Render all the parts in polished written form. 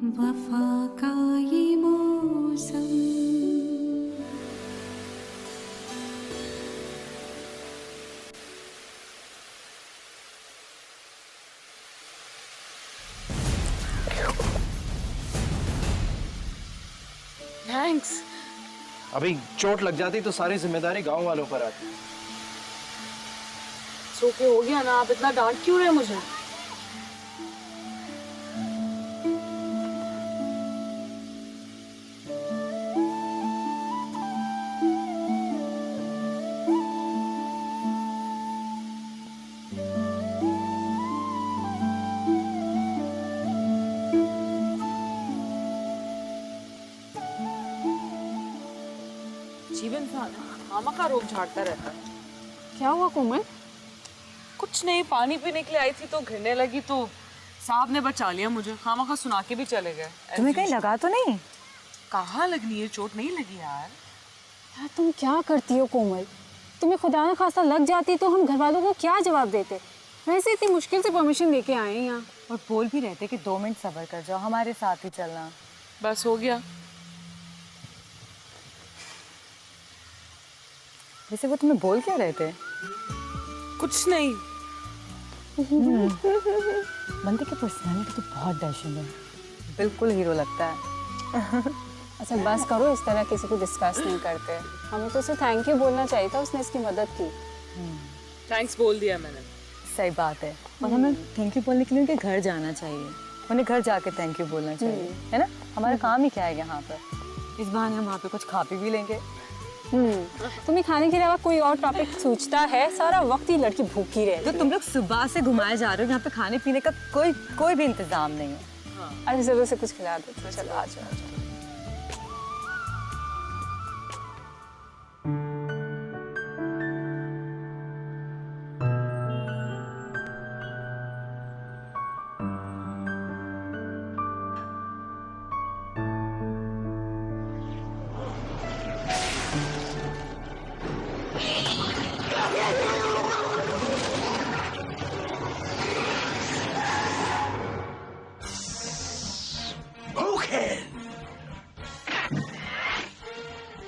वफा का ये मौसम। थैंक्स। अभी चोट लग जाती तो सारी जिम्मेदारी गांव वालों पर आती। सो के हो गया ना, आप इतना डांट क्यों रहे मुझे? जीवन मामा का रोग झाड़ता रहता है। क्या हुआ कोमल? कुछ नहीं, पानी पीने के लिए आई थी तो गिरने लगी तो साहब ने बचा लिया मुझे। खामा खा सुना के भी चले गए। तुम्हें कहीं लगा तो नहीं? कहाँ लगनी है, चोट नहीं लगी यार। यार तुम क्या करती हो कोमल? तुम्हें खुदा न खासा लग जाती तो हम घर वालों को क्या जवाब देते? वैसे इतनी मुश्किल से परमिशन लेके आए हैं यहाँ। और बोल भी रहते कि 2 मिनट सब्र कर जाओ, हमारे साथ ही चलना। बस हो गया। वैसे वो तुम्हें बोल क्या रहे थे? कुछ नहीं। बंदे की पर्सनालिटी तो बहुत डैशिंग है, बिल्कुल हीरो लगता है। अच्छा बस करो, इस तरह किसी को डिस्कस नहीं करते। हमें तो उसे थैंक यू बोलना चाहिए था, उसने इसकी मदद की। थैंक्स बोल दिया मैंने। सही बात है। और हमें थैंक यू बोलने के लिए उनके घर जाना चाहिए, उन्हें घर जाके थैंक यू बोलना चाहिए, है ना? हमारा काम ही क्या है यहाँ पर। इस बहाने हम वहाँ पे कुछ खा पी भी लेंगे। तुम्हें खाने के अलावा कोई और टॉपिक सोचता है? सारा वक्त ही लड़की भूखी रहे। तो तुम लोग सुबह से घुमाए जा रहे हो, यहाँ पे खाने पीने का कोई भी इंतजाम नहीं है। अरे जरूर से कुछ खिला देते हैं। चलो आ जाओ।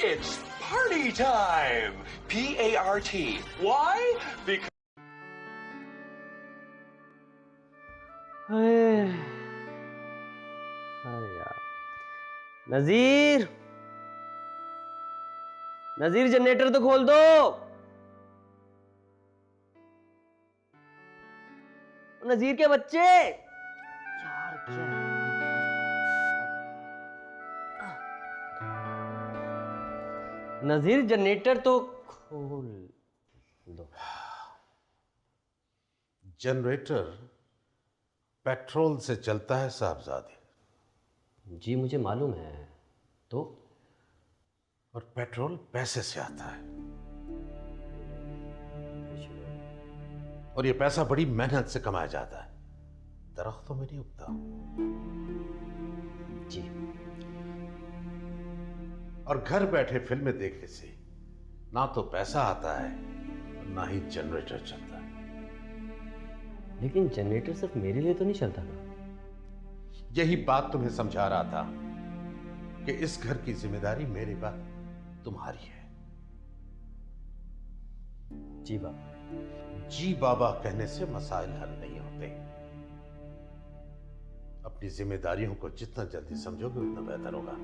It's party time! P-A-R-T. Why? Because... अरे यार, नजीर नजीर जनरेटर तो खोल दो। नजीर के बच्चे यार, क्या नजीर जनरेटर तो खोल दो। जनरेटर पेट्रोल से चलता है साहबजादे। जी मुझे मालूम है, तो और पेट्रोल पैसे से आता है, और ये पैसा बड़ी मेहनत से कमाया जाता है, दरख्तों में नहीं उगता। जी। और घर बैठे फिल्में देखने से ना तो पैसा आता है और ना ही जनरेटर चलता है। लेकिन जनरेटर सिर्फ मेरे लिए तो नहीं चलता ना। यही बात तुम्हें समझा रहा था कि इस घर की जिम्मेदारी मेरे बाद तुम्हारी है। जी बाबा। जी बाबा कहने से मसाइल हल नहीं होते। अपनी जिम्मेदारियों को जितना जल्दी समझोगे उतना बेहतर होगा।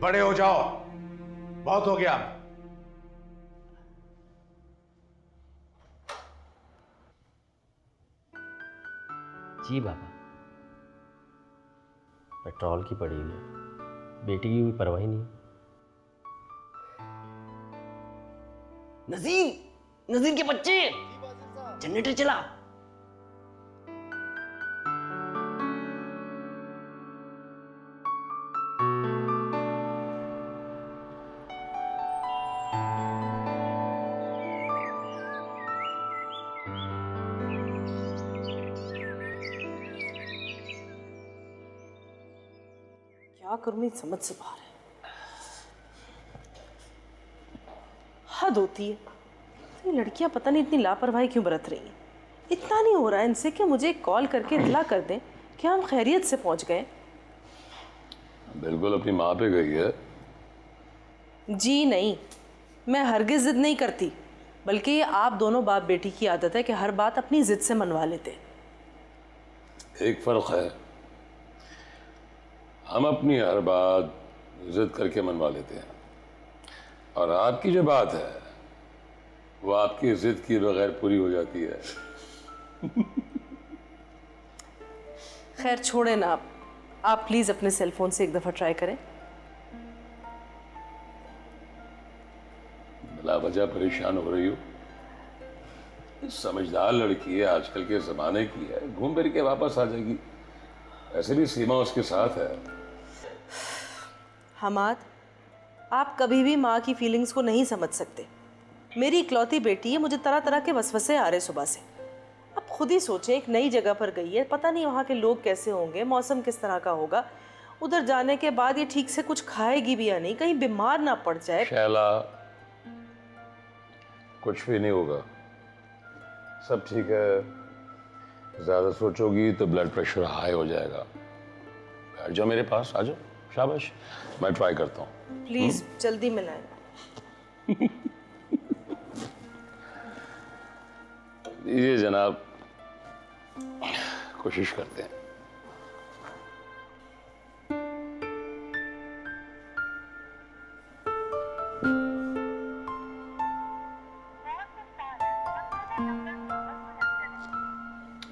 बड़े हो जाओ, बहुत हो गया। जी बाबा। पेट्रोल की पड़ी हुई है, बेटी की कोई परवाह ही नहीं। नजीर के बच्चे, जनरेटर चला। क्या करूं, मेरी समझ से बाहर है। हद होती है। ये लड़कियां पता नहीं इतनी लापरवाही क्यों बरत रही हैं। इतना नहीं हो रहा है इनसे कि मुझे कॉल करके इत्तला कर दें कि हम खैरियत से पहुंच गए। बिल्कुल अपनी माँ पे गई है। जी नहीं, मैं हरगिज जिद नहीं करती, बल्कि ये आप दोनों बाप बेटी की आदत है कि हर बात अपनी जिद से मनवा लेते। एक फर्क है, हम अपनी हर बात जिद करके मनवा लेते हैं, और आपकी जो बात है वो आपकी जिद के बगैर पूरी हो जाती है। खैर छोड़े ना, आप प्लीज अपने सेल फोन से एक दफा ट्राई करें। बिला वजह परेशान हो रही हो। समझदार लड़की है, आजकल के जमाने की है, घूम फिर के वापस आ जाएगी। ऐसे भी सीमा उसके साथ है। हमाद, आप कभी भी माँ की फीलिंग्स को नहीं समझ सकते। मेरी इकलौती बेटी है, मुझे तरह तरह के वसवसे आ रहे सुबह से। अब खुद ही सोचें, एक नई जगह पर गई है, पता नहीं वहाँ के लोग कैसे होंगे, मौसम किस तरह का होगा। उधर जाने के बाद ये ठीक से कुछ खाएगी भी या नहीं, कहीं बीमार ना पड़ जाए। शैला, कुछ भी नहीं होगा, सब ठीक है। ज्यादा सोचोगी तो ब्लड प्रेशर हाई हो जाएगा। बैठ जाओ मेरे पास, आ जाओ, शाबाश, मैं ट्राई करता हूँ। प्लीज जल्दी मिलाएं। ये जनाब, कोशिश करते हैं।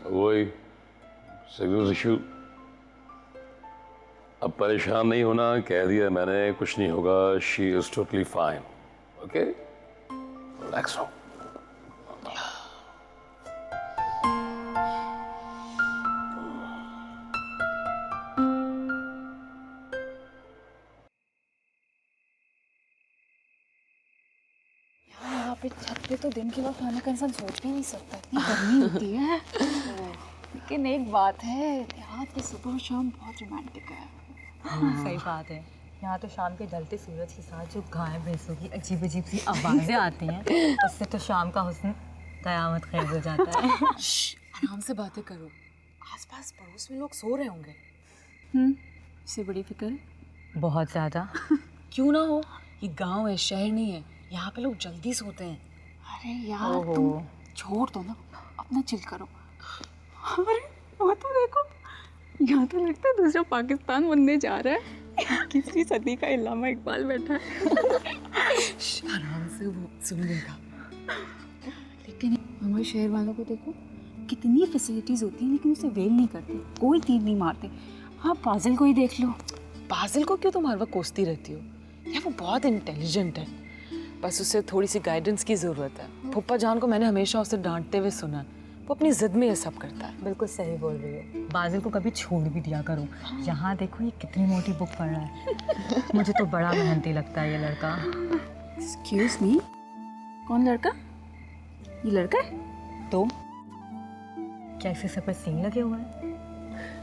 वही सिग्नल इशू। अब परेशान नहीं होना, कह दिया मैंने, कुछ नहीं होगा। She is totally fine. Okay, relax रहो। यहाँ पे छत पे तो दिन के वक्त खाने का इंसान सोच भी नहीं सकता, इतनी गर्मी होती है। लेकिन एक बात है, यहाँ की सुबह शाम बहुत रोमांटिक है। सही बात है। यहाँ तो शाम के ढलते सूरज के साथ जो गाय भैंसों की अजीब अजीब सी आवाज़ें आती हैं, उससे तो शाम का हुस्न कयामत खैर हो जाता है। आराम से बातें करो, आसपास पड़ोस में लोग सो रहे होंगे। इससे बड़ी फिक्र है? बहुत ज़्यादा। क्यों ना हो, ये गांव है, शहर नहीं है, यहाँ पे लोग जल्दी सोते हैं। अरे यार तुम छोड़ दो ना, अपना चिल करो। अरे वो तो देखो, यहाँ तो लगता है दूसरा पाकिस्तान बनने जा रहा है। 21वीं सदी का इल्लामा इकबाल बैठा है। आराम से, वो सुन लेगा। लेकिन हमारे शहर वालों को देखो, कितनी फैसिलिटीज होती हैं लेकिन उसे वेल नहीं करते, कोई तीर नहीं मारते। हाँ, पाजिल को ही देख लो। पाजिल को क्यों तुम हर वक्त कोसती रहती हो? यार वो बहुत इंटेलिजेंट है, बस उसे थोड़ी सी गाइडेंस की ज़रूरत है। फुप्पा जान को मैंने हमेशा उसे डांटते हुए सुना, वो अपनी जिद में ये सब करता है। बिल्कुल सही बोल रही हो। बाजिल को कभी छोड़ भी दिया करो। यहाँ देखो ये कितनी मोटी बुक पढ़ रहा है। मुझे तो बड़ा मेहनती लगता है ये लड़का। एक्सक्यूज मी, कौन लड़का? ये लड़का है? तो क्या इसे सब पर सीन लगे हुए हैं?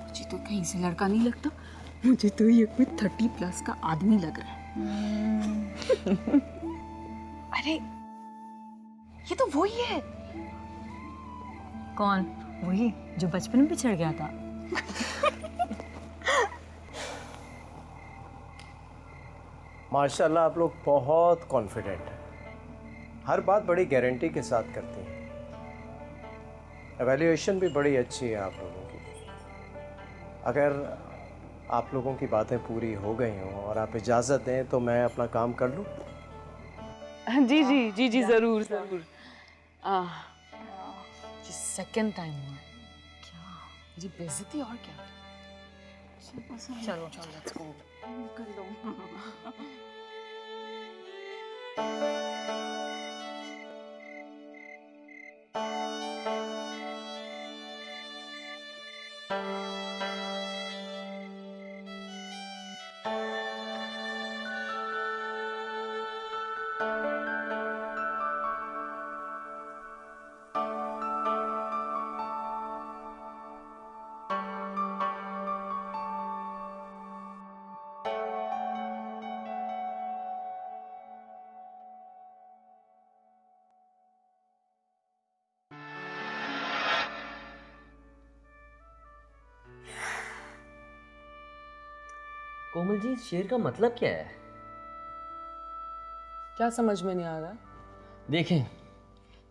मुझे तो कहीं से लड़का नहीं लगता, मुझे तो ये कोई 30+ का आदमी लग रहा है। अरे ये तो वही है। कौन? वही जो बचपन में बिछड़ गया था। माशाल्लाह, आप लोग बहुत कॉन्फिडेंट हैं, हर बात बड़ी गारंटी के साथ करती हैं। एवेल्यूएशन भी बड़ी अच्छी है आप लोगों की। अगर आप लोगों की बातें पूरी हो गई हों और आप इजाज़त दें तो मैं अपना काम कर लूँ। जी जी जी जी, जरूर जरूर। ये सेकंड टाइम हुआ है। क्या मेरी बेइज्जती और क्या? चलो चलो, लेट्स गो। कर लो। कोमल जी, इस शेर का मतलब क्या है? क्या समझ में नहीं आ रहा? देखें,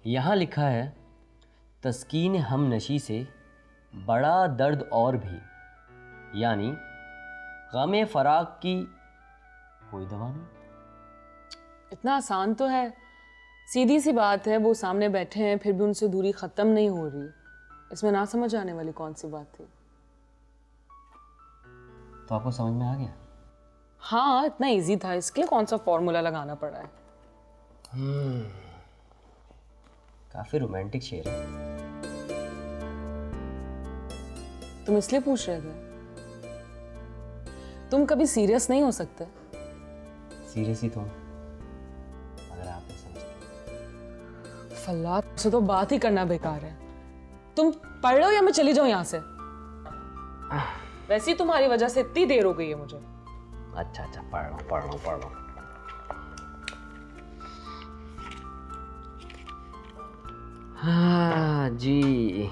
यहाँ लिखा है तस्कीन हम नशी से बड़ा दर्द और भी, यानी गमे फराक की कोई दवा नहीं। इतना आसान तो है, सीधी सी बात है। वो सामने बैठे हैं फिर भी उनसे दूरी खत्म नहीं हो रही। इसमें ना समझ आने वाली कौन सी बात थी? तो आपको समझ में आ गया? हाँ, इतना इजी था, इसके लिए कौन सा फॉर्मूला लगाना पड़ा है? काफी रोमांटिक शेर है। तुम इसलिए पूछ रहे थे? तुम कभी सीरियस नहीं हो सकते? सीरियस ही तुम, अगर आप नहीं समझते। फल्लाह, से तो बात ही करना बेकार है। तुम पढ़ लो या मैं चली जाऊं यहाँ से? वैसे ही तुम्हारी वजह से इतनी देर हो गई है मुझे। अच्छा अच्छा, पढ़ लो। हाँ जी।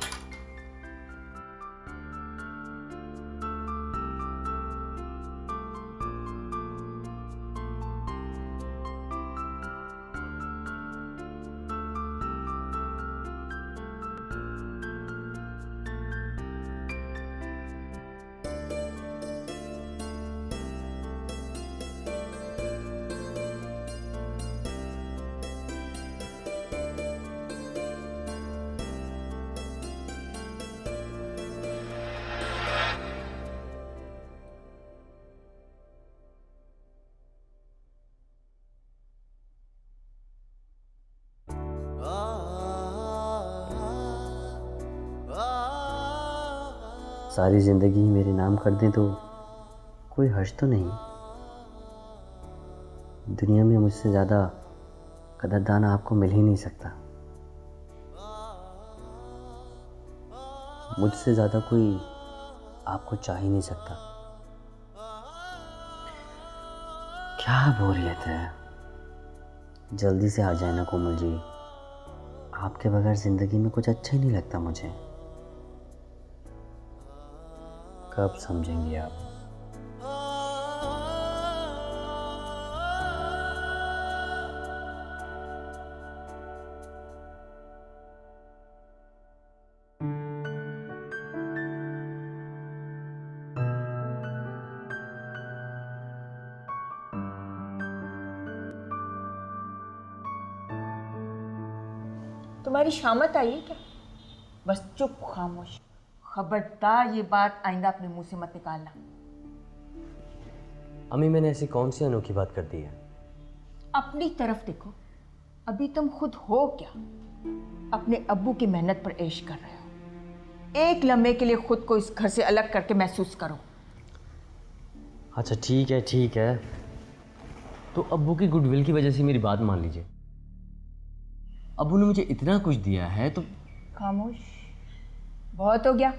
सारी जिंदगी ही मेरे नाम कर दें तो कोई हर्ज तो नहीं। दुनिया में मुझसे ज़्यादा कदरदान आपको मिल ही नहीं सकता। मुझसे ज़्यादा कोई आपको चाह ही नहीं सकता। क्या बोरियत है। जल्दी से आ जाए ना कोमल जी, आपके बगैर ज़िंदगी में कुछ अच्छा ही नहीं लगता मुझे। कब समझेंगी आप? तुम्हारी शामत आई है क्या? बस चुप खामोश। खबरदार ये बात आइंदा अपने मुंह से मत निकालना। अम्मी, मैंने ऐसी कौन सी अनोखी बात कर दी है? अपनी तरफ देखो। अभी तुम खुद हो क्या? अपने अब्बू की मेहनत पर ऐश कर रहे हो। एक लम्हे के लिए खुद को इस घर से अलग करके महसूस करो। अच्छा ठीक है, तो अब्बू की गुडविल की वजह से मेरी बात मान लीजिए। अब्बू ने मुझे इतना कुछ दिया है तो। खामोश, बहुत हो गया।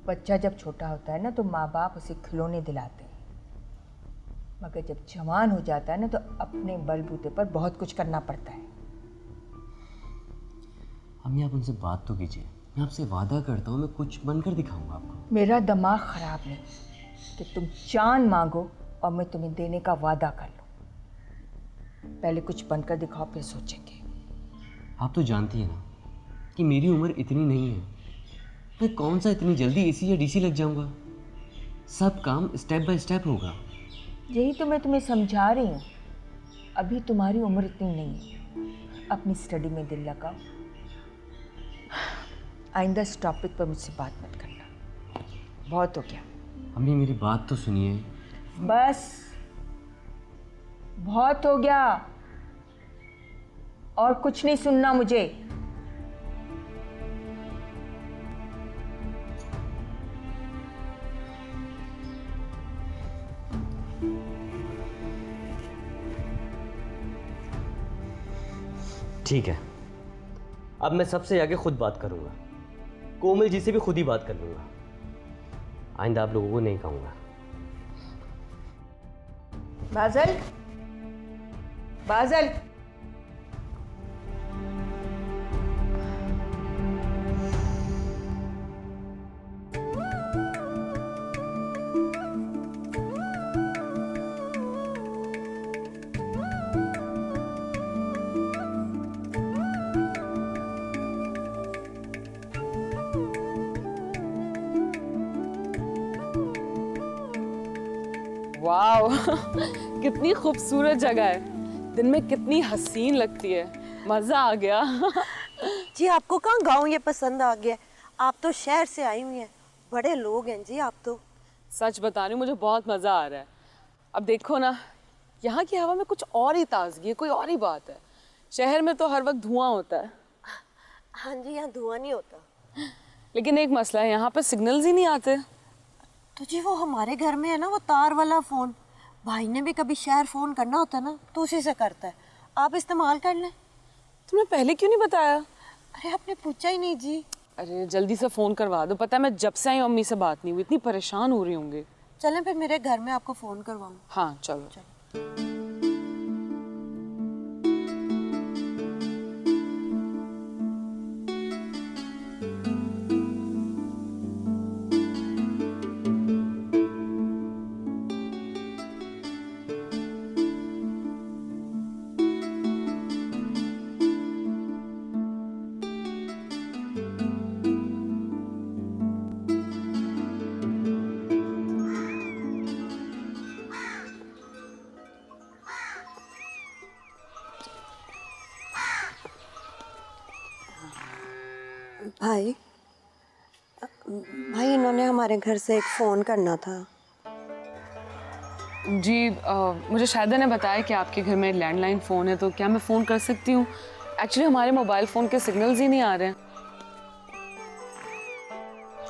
बच्चा जब छोटा होता है ना तो माँ बाप उसे खिलौने दिलाते हैं, मगर जब जवान हो जाता है ना तो अपने बलबूते पर बहुत कुछ करना पड़ता है। अम्मी, आप उनसे बात तो कीजिए। मैं आपसे वादा करता हूँ, मैं कुछ बनकर दिखाऊंगा आपको। मेरा दिमाग खराब नहीं कि तुम चांद मांगो और मैं तुम्हें देने का वादा कर लूँ। पहले कुछ बनकर दिखाओ, फिर सोचेंगे। आप तो जानती हैं ना कि मेरी उम्र इतनी नहीं है। मैं कौन सा इतनी जल्दी एसी या डीसी लग जाऊंगा। सब काम स्टेप बाय स्टेप होगा। यही तो मैं तुम्हें समझा रही हूँ। अभी तुम्हारी उम्र इतनी नहीं है। अपनी स्टडी में दिल लगाओ। आइंदा इस टॉपिक पर मुझसे बात मत करना। बहुत हो गया। अम्मी, मेरी बात तो सुनिए। बस, बहुत हो गया। और कुछ नहीं सुनना मुझे। ठीक है, अब मैं सबसे आगे खुद बात करूंगा। कोमल जी से भी खुद ही बात कर लूंगा। आइंदा आप लोगों को नहीं कहूंगा। बाज़ल, बाज़ल, वाओ कितनी खूबसूरत जगह है, दिन में कितनी हसीन लगती है, मजा आ गया। जी आपको कहाँ गाँव ये पसंद आ गया? आप तो शहर से आई हुई हैं, बड़े लोग हैं जी आप तो। सच बता रही हूँ, मुझे बहुत मजा आ रहा है। अब देखो ना, यहाँ की हवा में कुछ और ही ताजगी है, कोई और ही बात है। शहर में तो हर वक्त धुआं होता है। हाँ जी, यहाँ धुआं नहीं होता। लेकिन एक मसला है, यहाँ पे सिग्नल्स ही नहीं आते। तो जी वो हमारे घर में है ना, वो तार वाला फ़ोन, भाई ने भी कभी शहर फ़ोन करना होता है ना तो उसी से करता है, आप इस्तेमाल कर लें। तुमने पहले क्यों नहीं बताया? अरे आपने पूछा ही नहीं जी। अरे जल्दी से फ़ोन करवा दो, पता है मैं जब से आई अम्मी से बात नहीं हुई, इतनी परेशान हो रही होंगी। चलें फिर मेरे घर में आपको फ़ोन करवाऊँ। हाँ चलो। भाई इन्होंने हमारे घर से एक फ़ोन करना था। जी मुझे शायदा ने बताया कि आपके घर में लैंडलाइन फ़ोन है, तो क्या मैं फ़ोन कर सकती हूँ? एक्चुअली हमारे मोबाइल फ़ोन के सिग्नल्स ही नहीं आ रहे हैं।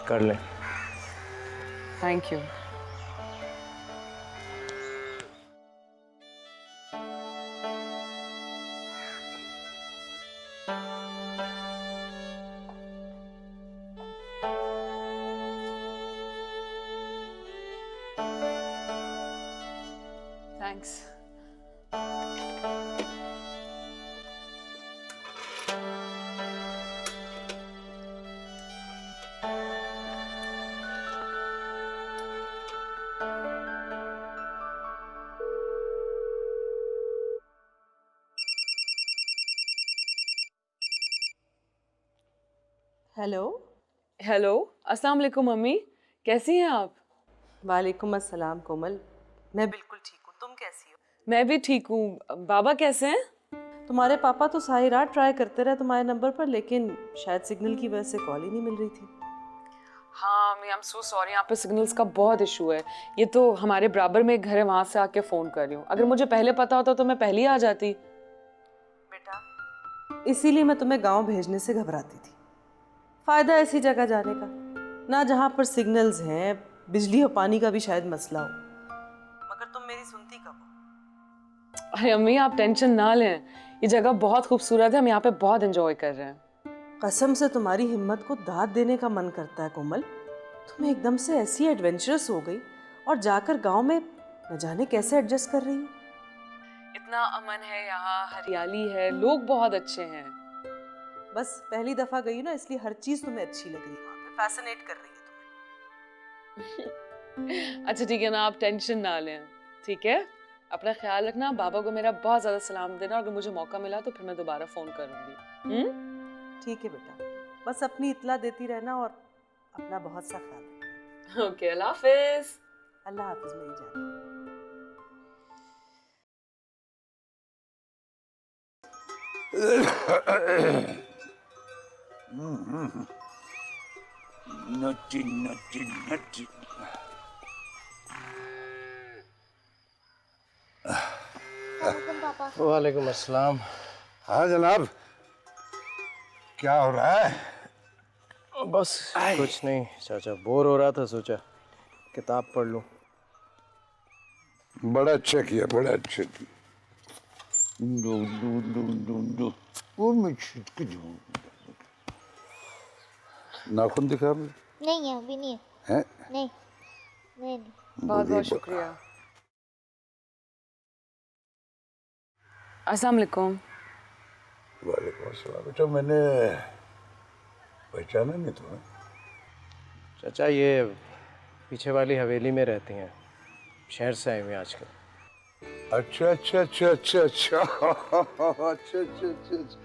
कर लें। Thank you. Thanks. Hello. Hello, अस्सलाम वालेकुम मम्मी, कैसी हैं आप? वालेकुम अस्सलाम कोमल, मैं बिल्कुल ठीक हूँ, तुम कैसी हो? मैं भी ठीक हूँ। बाबा कैसे हैं? तुम्हारे पापा तो सारी रात ट्राई करते रहे तुम्हारे नंबर पर, लेकिन शायद सिग्नल की वजह से कॉल ही नहीं मिल रही थी। हाँ मैं आई एम सो सॉरी, यहाँ पे सिग्नल्स का बहुत इशू है। ये तो हमारे बराबर में एक घर है, वहाँ से आके फ़ोन कर रही हूँ। अगर मुझे पहले पता होता तो मैं पहले ही आ जाती। बेटा, इसीलिए मैं तुम्हें गांव भेजने से घबराती थी। फ़ायदा ऐसी जगह जाने का ना जहाँ पर सिग्नल्स हैं, बिजली और पानी का भी शायद मसला हो, मगर तुम मेरी सुनती कब हो? अरे अम्मी आप टेंशन ना लें, ये जगह बहुत खूबसूरत है, हम यहाँ पे बहुत एंजॉय कर रहे हैं। कसम से तुम्हारी हिम्मत को दाद देने का मन करता है कोमल। तुम एकदम से ऐसी एडवेंचरस हो गई और जाकर गांव में न जाने कैसे एडजस्ट कर रही हो। इतना अमन है यहाँ, हरियाली है, लोग बहुत अच्छे हैं। बस पहली दफा गई ना, इसलिए हर चीज तुम्हें अच्छी लग रही है, वहाँ पे फैसिनेट कर रही है तुम्हें। अच्छा ठीक है ना, आप टेंशन ना लें, ठीक है? अपना ख्याल रखना, बाबा को मेरा बहुत ज़्यादा सलाम देना, और अगर मुझे मौका मिला तो फिर मैं दोबारा फ़ोन करूँगी। ठीक है बेटा, बस अपनी इत्ला देती रहना और अपना बहुत सा ख्याल रखना। ओके, अल्लाह हाफिज़। अल्लाह हाफिज़ मेरी जान। नटी नटी नटी। वालेकुम अस्सलाम। हाँ जनाब, क्या हो रहा है? बस कुछ नहीं चाचा, बोर हो रहा था, सोचा किताब पढ़ लूं। बड़ा अच्छा किया, बड़ा अच्छा किया। दो दो दो दो दो वो मैं छिटक जाऊं। नाखून दिखा मुझे। नहीं है, अभी नहीं है। हैं? नहीं नहीं। बहुत बहुत शुक्रिया। अस्सलाम वालेकुम। वालेकुम अस्सलाम। बेटा मैंने पहचाना नहीं तुम्हें। चाचा ये पीछे वाली हवेली में रहती हैं, शहर से आए हुए आजकल। अच्छा अच्छा अच्छा अच्छा अच्छा अच्छा अच्छा अच्छा।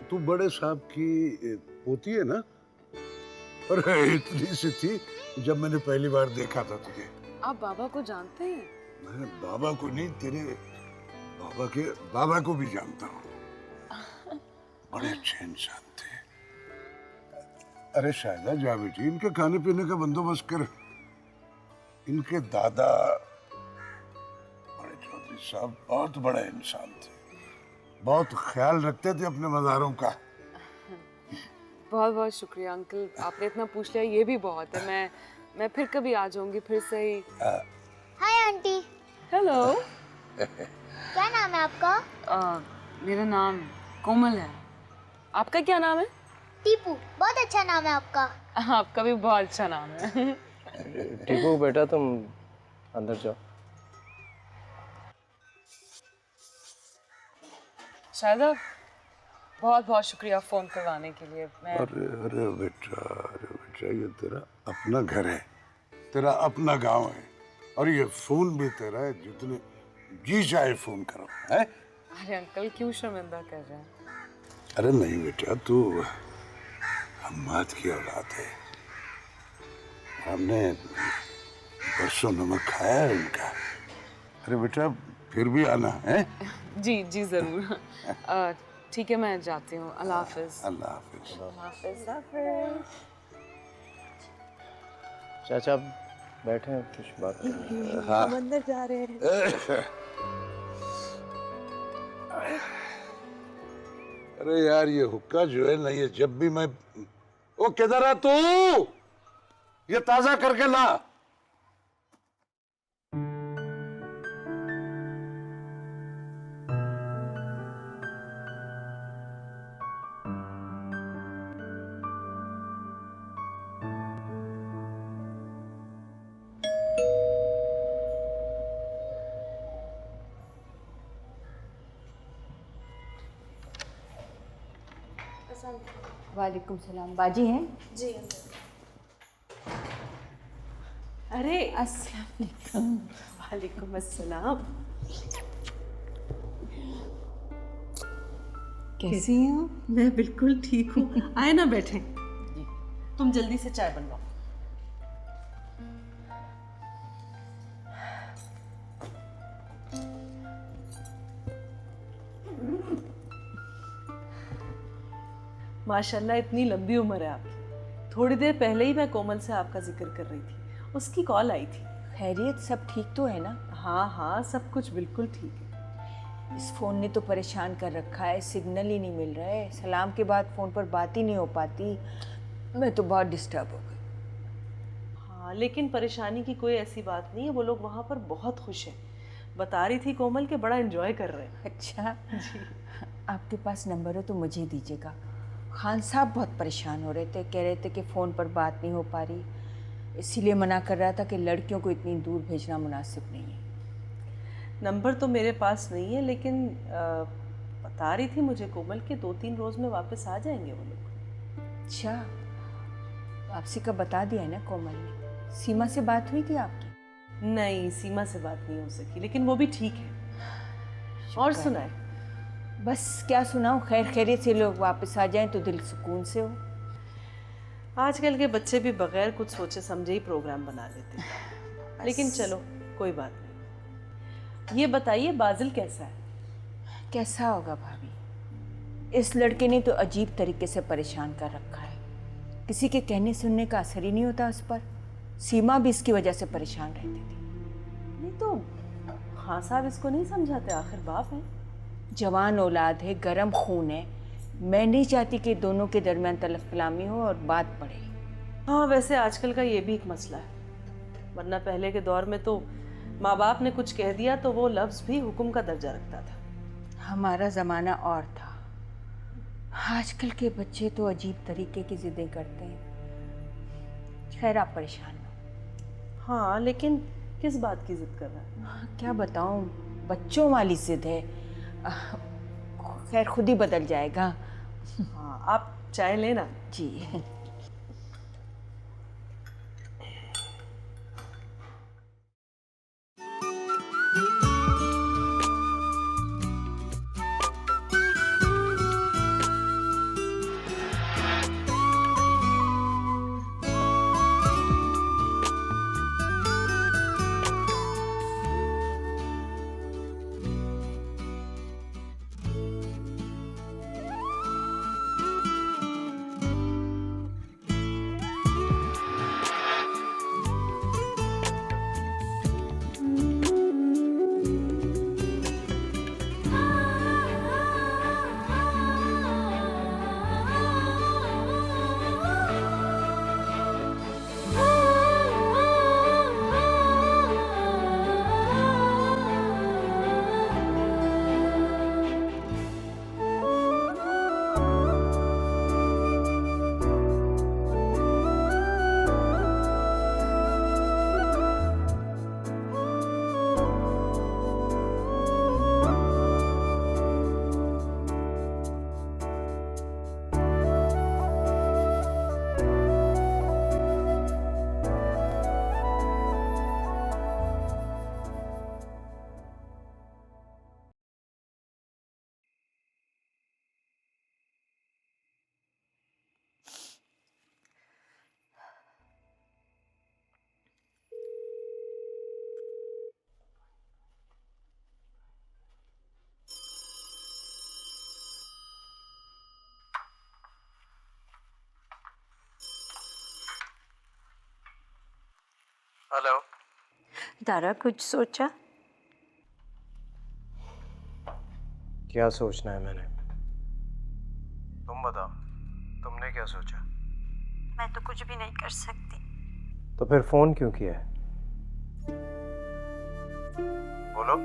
तुम बड़े साहब की पोती है ना? अरे इतनी सी थी जब मैंने पहली बार देखा था तुझे। आप बाबा को जानते हैं? मैं बाबा को नहीं, तेरे बाबा के बाबा को भी जानता हूँ। बड़े अच्छे इंसान थे। अरे शायदा जा बेटी, इनके खाने पीने का बंदोबस्त कर। इनके दादा बड़े चौधरी साहब बहुत बड़े इंसान थे, बहुत ख्याल रखते थे अपने मज़ारों का। बहुत बहुत शुक्रिया अंकल, आपने इतना पूछ लिया ये भी बहुत है। मैं फिर कभी आ जाऊंगी फिर से ही। Hi aunty. हेलो। क्या नाम है आपका? मेरा नाम कोमल है। आपका क्या नाम है? टीपू। बहुत अच्छा नाम है आपका। आपका भी बहुत अच्छा नाम है। टीपू बेटा तुम अंदर जाओ। शायदा बहुत बहुत शुक्रिया फ़ोन करवाने के लिए। मैं अरे बेटा ये तेरा अपना घर है, तेरा अपना गांव है, और ये फोन भी तेरा है, जितने जी चाहे फोन करो है। अरे अंकल क्यों शर्मिंदा कर रहे हैं? अरे नहीं बेटा, तू हम्माद की औलाद है। हमने परसों नमक खाया है उनका। अरे बेटा फिर भी आना है। जी जी ज़रूर। ठीक है मैं जाती हूँ। अल्लाह हाफिज़। अल्लाह हाफिज़। अल्लाह हाफिज़। चाचा बैठे हैं, कुछ बात करें। हाँ। हम अंदर जा रहे हैं। अरे यार ये हुक्का जो है ना, ये जब भी मैं, ओ किधर है तू? ये ताजा करके ला। वालेकुम सलाम। बाजी हैं? जी। अरे अस्सलाम वालेकुम। वालेकुम अस्सलाम। कैसी हैं? मैं बिल्कुल ठीक हूँ। आए ना बैठे। तुम जल्दी से चाय बनवाओ। माशाल्लाह इतनी लंबी उम्र है आपकी। थोड़ी देर पहले ही मैं कोमल से आपका जिक्र कर रही थी, उसकी कॉल आई थी। खैरियत सब ठीक तो है ना? हाँ हाँ सब कुछ बिल्कुल ठीक है। इस फ़ोन ने तो परेशान कर रखा है, सिग्नल ही नहीं मिल रहा है, सलाम के बाद फ़ोन पर बात ही नहीं हो पाती। मैं तो बहुत डिस्टर्ब हो गई। हाँ लेकिन परेशानी की कोई ऐसी बात नहीं है, वो लोग वहाँ पर बहुत खुश हैं। बता रही थी कोमल के बड़ा एंजॉय कर रहे हैं। अच्छा जी। आपके पास नंबर हो तो मुझे दीजिएगा। खान साहब बहुत परेशान हो रहे थे, कह रहे थे कि फ़ोन पर बात नहीं हो पा रही, इसीलिए मना कर रहा था कि लड़कियों को इतनी दूर भेजना मुनासिब नहीं है। नंबर तो मेरे पास नहीं है, लेकिन बता रही थी मुझे कोमल के 2-3 रोज़ में वापस आ जाएंगे वो लोग। अच्छा, वापसी का बता दिया है ना कोमल ने? सीमा से बात हुई थी आपकी? नहीं, सीमा से बात नहीं हो सकी, लेकिन वो भी ठीक है। और सुनाए? बस क्या सुनाऊं, खैर खैरियत से लोग वापस आ जाएं तो दिल सुकून से हो। आजकल के बच्चे भी बगैर कुछ सोचे समझे ही प्रोग्राम बना लेते हैं। लेकिन चलो कोई बात नहीं। ये बताइए बाजिल कैसा है? कैसा होगा भाभी, इस लड़के ने तो अजीब तरीके से परेशान कर रखा है। किसी के कहने सुनने का असर ही नहीं होता उस पर। सीमा भी इसकी वजह से परेशान रहती थी। नहीं तो हाँ साहब इसको नहीं समझाते, आखिर बाप है। जवान औलाद है, गरम खून है। मैं नहीं चाहती कि दोनों के दरमियान तलफ कलामी हो और बात बढ़े। हाँ वैसे आजकल का ये भी एक मसला है, वरना पहले के दौर में तो माँ बाप ने कुछ कह दिया तो वो लफ्ज़ भी हुक्म का दर्जा रखता था। हमारा ज़माना और था। आजकल के बच्चे तो अजीब तरीके की ज़िदें करते हैं। खैर आप परेशान हो। हाँ लेकिन किस बात की ज़िद कर रहा है? क्या बताऊँ, बच्चों वाली ज़िद है। खैर खुद ही बदल जाएगा। हाँ आप चाय लेना। जी। हेलो। तारा कुछ सोचा? क्या सोचना है मैंने? तुम बताओ, तुमने क्या सोचा? मैं तो कुछ भी नहीं कर सकती। तो फिर फोन क्यों किया है? बोलो।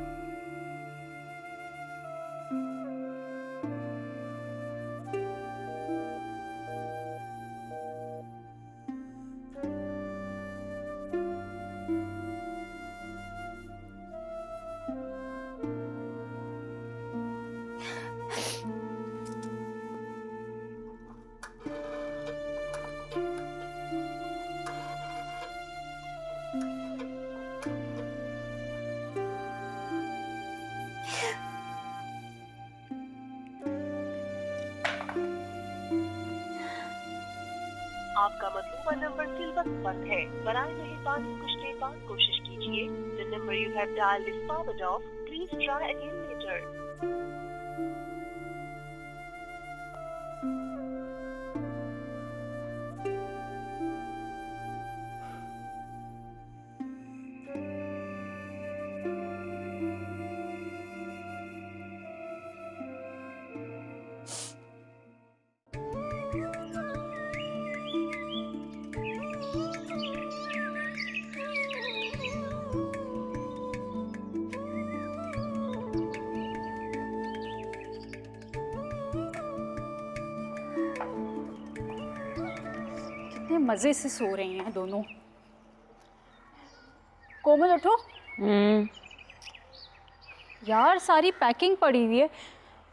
आपका मतलूबा नंबर फिल वक्त बंद है। बराए मेहरबानी कुछ देर बाद कोशिश कीजिए। The number you have dialed is powered off. Please try again later. कितने मज़े से सो रही हैं दोनों। कोमल उठो। यार सारी पैकिंग पड़ी हुई है,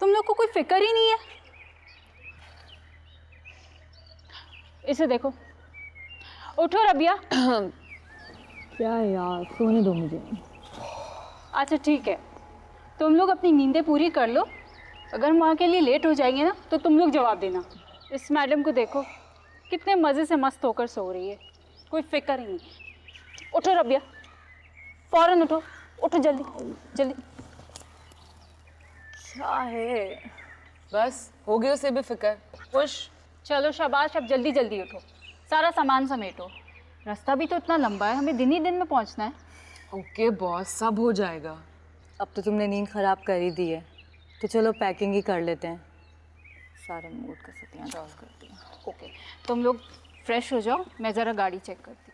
तुम लोग को कोई फिक्र ही नहीं है। इसे देखो। उठो रबिया। क्या यार, सोने दो मुझे। अच्छा ठीक है, तुम लोग अपनी नींदें पूरी कर लो। अगर माँ के लिए लेट हो जाएंगे ना तो तुम लोग जवाब देना। इस मैडम को देखो, कितने मज़े से मस्त होकर सो रही है, कोई फिक्र ही नहीं। उठो रबिया, फ़ौरन उठो। उठो जल्दी जल्दी। क्या है? बस हो गई उसे भी फिक्र। खुश। चलो शाबाश, अब जल्दी जल्दी उठो, सारा सामान समेटो। रास्ता भी तो इतना लंबा है, हमें दिन ही दिन में पहुंचना है। ओके बॉस, सब हो जाएगा। अब तो तुमने नींद खराब कर ही दी है, तो चलो पैकिंग ही कर लेते हैं। सारे मूड का सत्यानाश करती हैं। ओके, तुम लोग फ्रेश हो जाओ, मैं ज़रा गाड़ी चेक करती हूँ।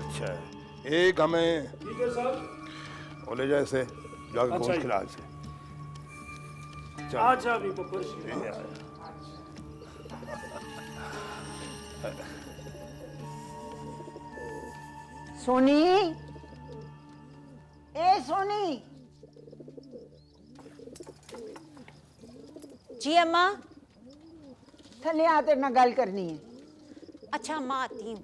अच्छा, एक हमें ठीक है सर। वो ले जाए इसे, जाके अच्छा गोश्त जी। खिला इसे। चल। अच्छा अभी पप्पा। ये आया। सोनी, ए सोनी। जी अम्मा। थले आ, तेरे नाल गल करनी है। अच्छा अम्मा, आती हूँ।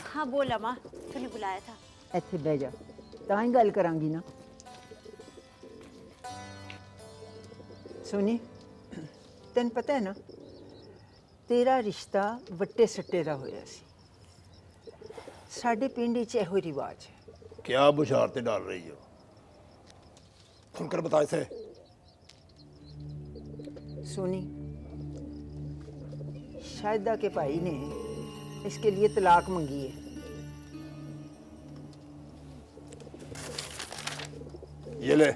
हाँ बोल अम्मा, तूने बुलाया था। ਇੱਥੇ ਬਹਿ ਜਾ, ਤਾਂ ਹੀ ਗੱਲ ਕਰਾਂਗੀ ਨਾ। सोनी, ਤੈਨੂੰ ਪਤਾ ਹੈ ਨਾ, ਤੇਰਾ ਰਿਸ਼ਤਾ ਵੱਟੇ ਸੱਟੇ ਦਾ ਹੋਇਆ ਸੀ। ਸਾਡੇ ਪਿੰਡ 'ਚ ਇਹੋ ਰਿਵਾਜ ਹੈ। क्या बुशारतें डाल रही हो? खुलकर बता इसे। सोनी, शाहिदा के भाई ने इसके लिए तलाक मांगी है। ये ले।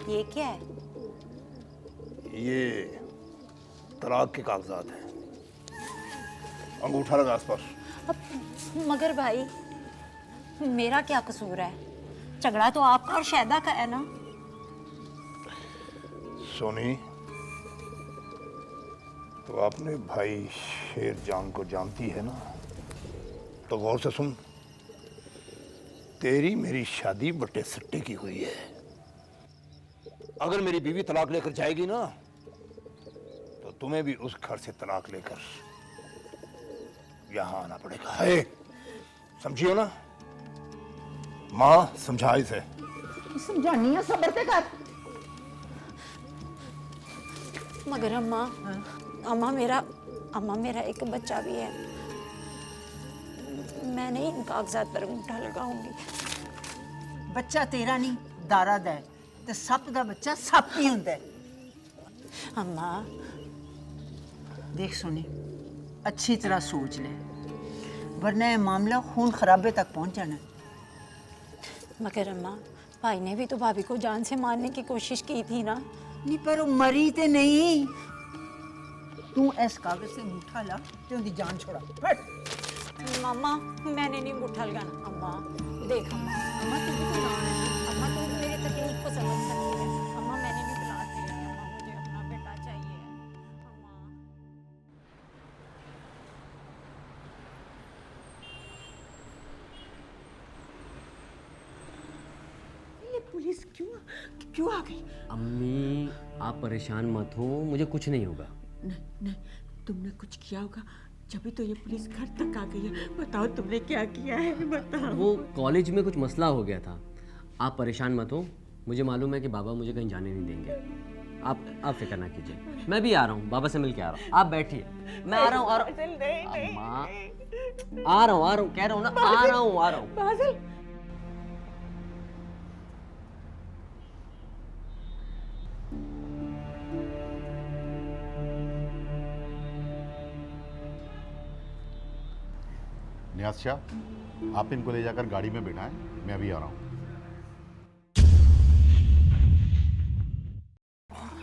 ये क्या है? ये तलाक के कागजात हैं। अंगूठा लगा इस पर। मगर भाई, मेरा क्या कसूर है? झगड़ा तो आपका और शायदा का है ना। सोनी, तो आपने भाई शेर जान को जानती है ना, तो गौर से सुन, तेरी मेरी शादी बट्टे सट्टे की हुई है। अगर मेरी बीवी तलाक लेकर जाएगी ना, तो तुम्हें भी उस घर से तलाक लेकर यहां आना पड़ेगा। है, समझियो ना? माँ समझा इसे। समझानी है, सब्र से कर। मगर अम्मा मेरा एक बच्चा भी है। मैं नहीं इन कागजात पर अंगूठा लगाऊंगी। बच्चा तेरा नहीं, दारा दा है, ते सप दा बच्चा सप ही हुंदा है। अम्मा देख सुनी, अच्छी तरह सोच ले, वरना यह मामला खून खराबे तक पहुंच जाना। मगर अम्मा, भाई ने भी तो भाभी को जान से मारने की कोशिश की थी ना। नहीं, पर वो मरी ते नहीं। तू इस कागज से अंगूठा ला ते उनकी जान छोड़ा। फट। मामा, मैंने नहीं अंगूठा लगाना। अम्मा देख, अम्मा तू भी तो जान है ना। अम्मा तू मेरी तकलीफ को समझ सकती है। अम्मा मैंने नहीं तलाक लिया। अम्मा मुझे अपना बेटा चाहिए। ये पुलिस क्यों आ गई? अम्मी आप परेशान मत हो, मुझे कुछ नहीं होगा। नहीं, तुमने कुछ किया होगा, जब तो ये पुलिस घर तक आ गई है। बताओ तुमने क्या किया है, बताओ। वो कॉलेज में कुछ मसला हो गया था। आप परेशान मत हो, मुझे मालूम है कि बाबा मुझे कहीं जाने नहीं देंगे। आप फिक्र ना कीजिए, मैं भी आ रहा हूँ, बाबा से मिल के आ रहा हूँ। आप बैठिए, मैं आ रहा हूँ। अम्मा आ रहा हूँ, कह रहा हूँ ना, आ रहा हूँ। नियाज शाह, आप इनको ले जाकर गाड़ी में बिठाएं, मैं अभी आ रहा हूँ।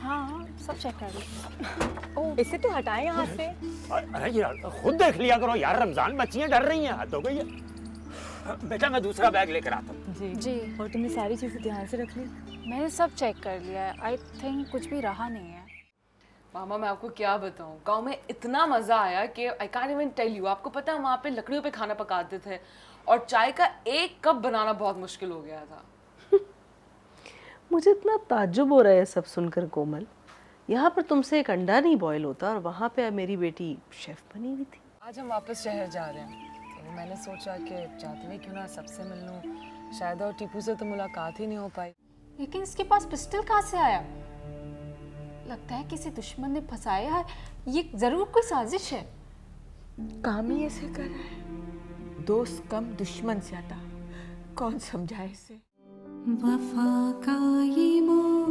हाँ, सब चेक कर लो। इसे तो हटाएं यहाँ से। अरे यार, खुद देख लिया करो यार, रमजान बच्चियां डर रही हैं, हद हो गई है। बेटा मैं दूसरा बैग लेकर आता हूँ। जी। और तुमने सारी चीजें ध्यान से रख ली? मैंने सब चेक कर लिया है। आई थिंक कुछ भी रहा नहीं है। मामा मैं आपको क्या बताऊं, गांव में इतना मजा आया कि I can't even tell you. आपको पता है वहाँ पे लकड़ियों पे खाना पकाते थे और चाय का एक कप बनाना बहुत मुश्किल हो गया था। मुझे इतना ताज्जुब हो रहा है सब सुनकर कोमल। यहाँ पर तुमसे एक अंडा नहीं बॉयल होता और वहाँ पे मेरी बेटी शेफ बनी हुई थी। आज हम वापस शहर जा रहे हैं, तो मैंने सोचा कि जाते हुए क्यों ना सबसे मिल लूं। शायद और टीपू से तो मुलाकात ही नहीं हो पाई। लेकिन इसके पास पिस्टल कहाँ से आया? लगता है किसी दुश्मन ने फंसाया है। ये जरूर कोई साजिश है। काम ही ऐसे कर रहा है, दोस्त कम दुश्मन ज्यादा। कौन समझाए इसे? वफा का ये मोह